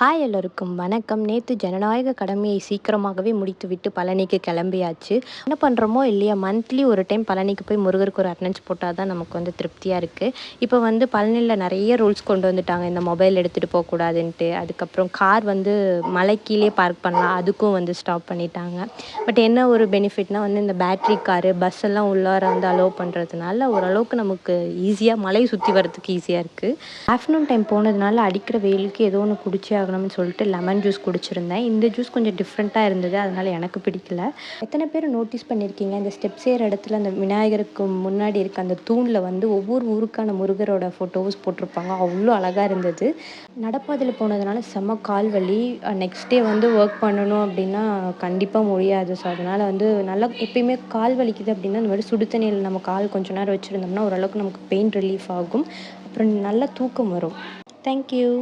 Hi எல்லோருக்கும் வணக்கம். நேற்று ஜனநாயக கடமையை சீக்கிரமாகவே முடித்துவிட்டு பழனிக்கு கிளம்பியாச்சு. என்ன பண்ணுறோமோ இல்லையா, மந்த்லி ஒரு டைம் பழனிக்கு போய் முருகருக்கு ஒரு அட்டனன்ஸ் போட்டால் தான் நமக்கு திருப்தியாக இருக்குது. இப்போ பழனியில் நிறைய ரூல்ஸ் கொண்டு வந்துட்டாங்க. இந்த மொபைல் எடுத்துகிட்டு போகக்கூடாதுன்ட்டு. அதுக்கப்புறம் கார் மலை கீழே பார்க் பண்ணலாம், அதுக்கும் ஸ்டாப் பண்ணிட்டாங்க. பட் என்ன ஒரு பெனிஃபிட்னால் இந்த பேட்ரி காரு பஸ் எல்லாம் உள்ளார அலோவ் பண்ணுறதுனால ஓரளவுக்கு நமக்கு ஈஸியாக மலை சுற்றி வரதுக்கு ஈஸியாக இருக்குது. ஆஃப்டர்நூன் டைம் போனதுனால அடிக்கிற வெயிலுக்கு ஏதோ ஒன்று குடிச்சே ஆகணும்னு சொல்லிட்டு லெமன் ஜூஸ் குடிச்சிருந்தேன். இந்த ஜூஸ் கொஞ்சம் டிஃப்ரெண்ட்டாக இருந்தது, அதனால் எனக்கு பிடிக்கல. எத்தனை பேர் நோட்டீஸ் பண்ணியிருக்கீங்க, இந்த ஸ்டெப்ஸ் ஏற இடத்துல அந்த விநாயகருக்கு முன்னாடி இருக்க அந்த தூணில் ஒவ்வொரு ஊருக்கான முருகரோட ஃபோட்டோஸ் போட்டிருப்பாங்க. அவ்வளோ அழகாக இருந்தது. நடப்பாதையில் போனதுனால செம்ம கால் வலி. நெக்ஸ்ட் டே ஒர்க் பண்ணணும் அப்படின்னா கண்டிப்பாக முடியாது. ஸோ அதனால் நல்லா எப்பயுமே கால் வலிக்குது அப்படின்னா இந்த மாதிரி சுடு தண்ணியில் நம்ம கால் கொஞ்சம் நேரம் வச்சுருந்தோம்னா ஓரளவுக்கு நமக்கு பெயின் ரிலீஃப் ஆகும். அப்புறம் நல்ல தூக்கம் வரும். தேங்க்யூ.